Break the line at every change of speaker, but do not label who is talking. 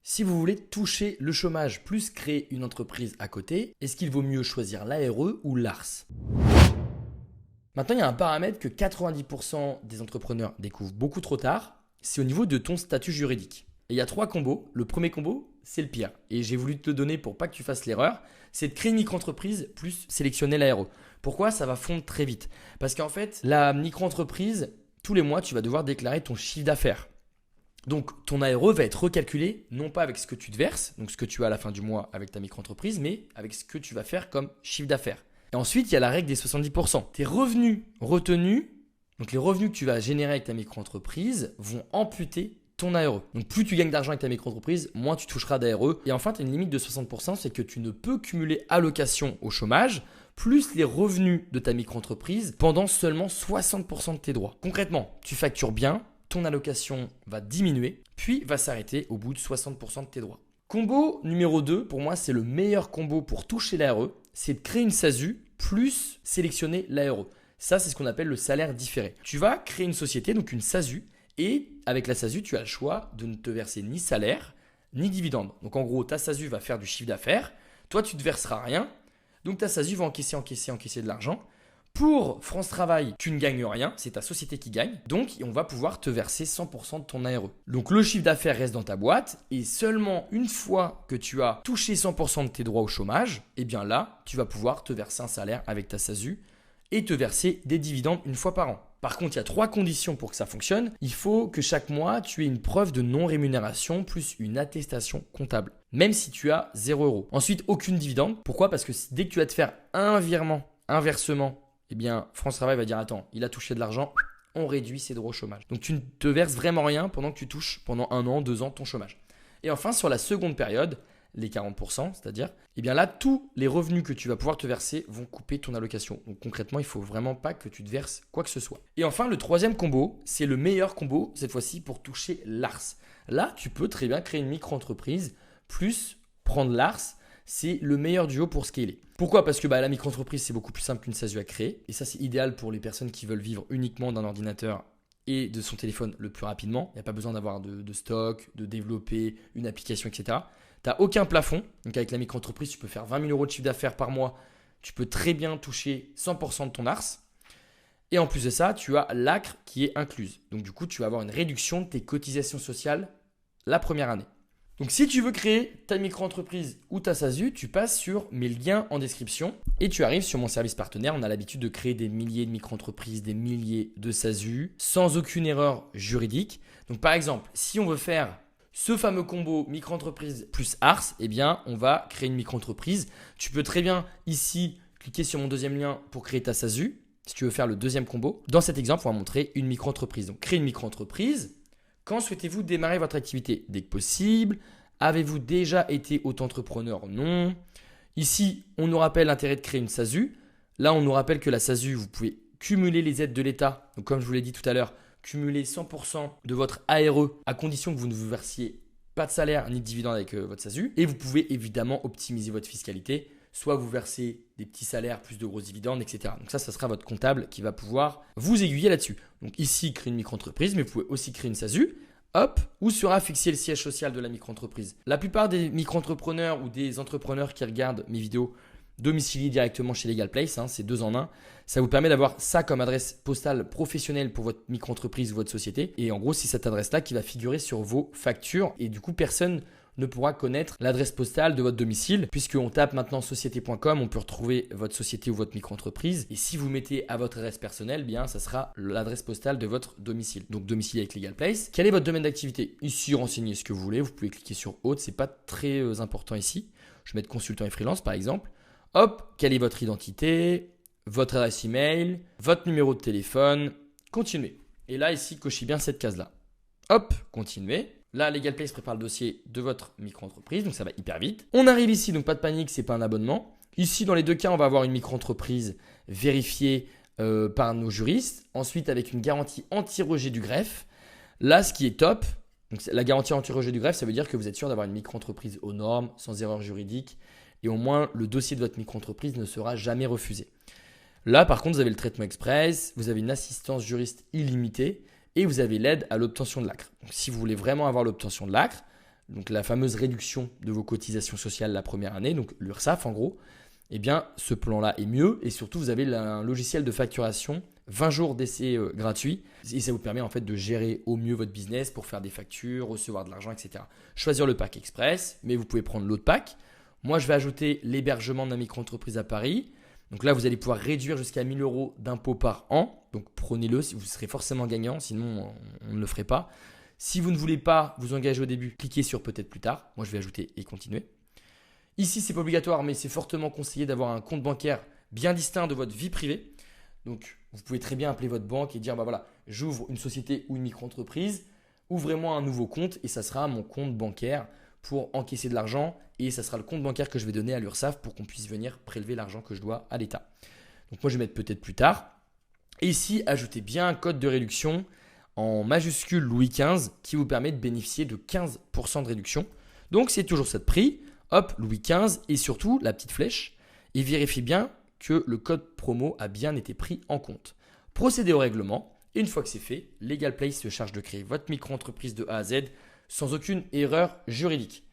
Si vous voulez toucher le chômage plus créer une entreprise à côté, est-ce qu'il vaut mieux choisir l'ARE ou l'ARS? Maintenant, il y a un paramètre que 90% des entrepreneurs découvrent beaucoup trop tard, c'est au niveau de ton statut juridique. Et il y a 3 combos. Le premier combo, c'est le pire. Et j'ai voulu te le donner pour pas que tu fasses l'erreur. C'est de créer une micro-entreprise plus sélectionner l'ARE. Pourquoi? Ça va fondre très vite. Parce qu'en fait, la micro-entreprise, tous les mois, tu vas devoir déclarer ton chiffre d'affaires. Donc, ton ARE va être recalculé, non pas avec ce que tu te verses, donc ce que tu as à la fin du mois avec ta micro-entreprise, mais avec ce que tu vas faire comme chiffre d'affaires. Et ensuite, il y a la règle des 70%. Tes revenus retenus, donc les revenus que tu vas générer avec ta micro-entreprise, vont amputer ton ARE. Donc, plus tu gagnes d'argent avec ta micro-entreprise, moins tu toucheras d'ARE. Et enfin, tu as une limite de 60%, c'est que tu ne peux cumuler allocation au chômage plus les revenus de ta micro-entreprise pendant seulement 60% de tes droits. Concrètement, tu factures bien, ton allocation va diminuer, puis va s'arrêter au bout de 60% de tes droits. Combo numéro 2, pour moi, c'est le meilleur combo pour toucher l'ARE, c'est de créer une SASU plus sélectionner l'ARE. Ça, c'est ce qu'on appelle le salaire différé. Tu vas créer une société, donc une SASU, et avec la SASU, tu as le choix de ne te verser ni salaire, ni dividende. Donc en gros, ta SASU va faire du chiffre d'affaires, toi, tu ne te verseras rien, donc ta SASU va encaisser de l'argent. Pour France Travail, tu ne gagnes rien, c'est ta société qui gagne. Donc, on va pouvoir te verser 100% de ton ARE. Donc, le chiffre d'affaires reste dans ta boîte et seulement une fois que tu as touché 100% de tes droits au chômage, eh bien là, tu vas pouvoir te verser un salaire avec ta SASU et te verser des dividendes une fois par an. Par contre, il y a 3 conditions pour que ça fonctionne. Il faut que chaque mois, tu aies une preuve de non-rémunération plus une attestation comptable, même si tu as 0 €. Ensuite, aucune dividende. Pourquoi? Parce que dès que tu vas te faire un virement, un versement, eh bien, France Travail va dire attends, il a touché de l'argent, on réduit ses droits au chômage. Donc, tu ne te verses vraiment rien pendant que tu touches pendant 1 an, 2 ans ton chômage. Et enfin, sur la seconde période, les 40%, c'est-à-dire, eh bien là, tous les revenus que tu vas pouvoir te verser vont couper ton allocation. Donc, concrètement, il ne faut vraiment pas que tu te verses quoi que ce soit. Et enfin, le troisième combo, c'est le meilleur combo, cette fois-ci, pour toucher l'ARS. Là, tu peux très bien créer une micro-entreprise plus prendre l'ARS. C'est le meilleur duo pour scaler. Pourquoi? Parce que la micro-entreprise, c'est beaucoup plus simple qu'une SASU à créer. Et ça, c'est idéal pour les personnes qui veulent vivre uniquement d'un ordinateur et de son téléphone le plus rapidement. Il n'y a pas besoin d'avoir de stock, de développer une application, etc. Tu n'as aucun plafond. Donc, avec la micro-entreprise, tu peux faire 20 000 € de chiffre d'affaires par mois. Tu peux très bien toucher 100% de ton ARS. Et en plus de ça, tu as l'ACRE qui est incluse. Donc, du coup, tu vas avoir une réduction de tes cotisations sociales la première année. Donc, si tu veux créer ta micro-entreprise ou ta SASU, tu passes sur mes liens en description et tu arrives sur mon service partenaire. On a l'habitude de créer des milliers de micro-entreprises, des milliers de SASU sans aucune erreur juridique. Donc, par exemple, si on veut faire ce fameux combo micro-entreprise plus ARS, eh bien, on va créer une micro-entreprise. Tu peux très bien ici cliquer sur mon deuxième lien pour créer ta SASU. Si tu veux faire le deuxième combo, dans cet exemple, on va montrer une micro-entreprise. Donc, créer une micro-entreprise. Quand souhaitez-vous démarrer votre activité? Dès que possible. Avez-vous déjà été auto-entrepreneur? Non. Ici, on nous rappelle l'intérêt de créer une SASU. Là, on nous rappelle que la SASU, vous pouvez cumuler les aides de l'État. Donc, comme je vous l'ai dit tout à l'heure, cumuler 100% de votre ARE à condition que vous ne vous versiez pas de salaire ni de dividende avec votre SASU. Et vous pouvez évidemment optimiser votre fiscalité. Soit vous versez des petits salaires, plus de grosses dividendes, etc. Donc ça sera votre comptable qui va pouvoir vous aiguiller là-dessus. Donc ici, créer une micro-entreprise, mais vous pouvez aussi créer une SASU. Hop, où sera fixé le siège social de la micro-entreprise? La plupart des micro-entrepreneurs ou des entrepreneurs qui regardent mes vidéos domicilient directement chez Legal Place, c'est 2 en 1. Ça vous permet d'avoir ça comme adresse postale professionnelle pour votre micro-entreprise ou votre société. Et en gros, c'est cette adresse-là qui va figurer sur vos factures. Et du coup, personne ne pourra connaître l'adresse postale de votre domicile puisqu'on tape maintenant société.com, on peut retrouver votre société ou votre micro-entreprise. Et si vous mettez à votre adresse personnelle, bien ça sera l'adresse postale de votre domicile. Donc domicile avec Legal Place. Quel est votre domaine d'activité? Ici, renseignez ce que vous voulez. Vous pouvez cliquer sur autre, c'est pas très important ici. Je vais mettre consultant et freelance par exemple. Hop, quelle est votre identité, votre adresse email, votre numéro de téléphone, continuez. Et là ici, cochez bien cette case-là. Hop, continuez. Là, Legal Place prépare le dossier de votre micro-entreprise, donc ça va hyper vite. On arrive ici, donc pas de panique, c'est pas un abonnement. Ici, dans les 2 cas, on va avoir une micro-entreprise vérifiée par nos juristes. Ensuite, avec une garantie anti-rejet du greffe. Là, ce qui est top, donc la garantie anti-rejet du greffe, ça veut dire que vous êtes sûr d'avoir une micro-entreprise aux normes, sans erreur juridique. Et au moins, le dossier de votre micro-entreprise ne sera jamais refusé. Là, par contre, vous avez le traitement express, vous avez une assistance juriste illimitée et vous avez l'aide à l'obtention de l'ACRE. Donc, si vous voulez vraiment avoir l'obtention de l'ACRE, donc la fameuse réduction de vos cotisations sociales la première année, donc l'URSSAF en gros, eh bien ce plan-là est mieux et surtout vous avez un logiciel de facturation, 20 jours d'essai gratuit et ça vous permet en fait de gérer au mieux votre business pour faire des factures, recevoir de l'argent, etc. Choisir le pack express, mais vous pouvez prendre l'autre pack. Moi, je vais ajouter l'hébergement de la micro-entreprise à Paris. Donc là, vous allez pouvoir réduire jusqu'à 1 000 € d'impôts par an. Donc prenez-le, vous serez forcément gagnant, sinon on ne le ferait pas. Si vous ne voulez pas vous engager au début, cliquez sur peut-être plus tard. Moi, je vais ajouter et continuer. Ici, ce n'est pas obligatoire, mais c'est fortement conseillé d'avoir un compte bancaire bien distinct de votre vie privée. Donc, vous pouvez très bien appeler votre banque et dire, voilà, j'ouvre une société ou une micro-entreprise, ouvrez-moi un nouveau compte et ça sera mon compte bancaire pour encaisser de l'argent et ça sera le compte bancaire que je vais donner à l'URSSAF pour qu'on puisse venir prélever l'argent que je dois à l'État. Donc, moi, je vais mettre peut-être plus tard. Et ici, ajoutez bien un code de réduction en majuscule Louis XV qui vous permet de bénéficier de 15% de réduction. Donc, c'est toujours ça de prix. Hop, Louis XV et surtout la petite flèche. Et vérifiez bien que le code promo a bien été pris en compte. Procédez au règlement. Et une fois que c'est fait, LegalPlace se charge de créer votre micro-entreprise de A à Z sans aucune erreur juridique.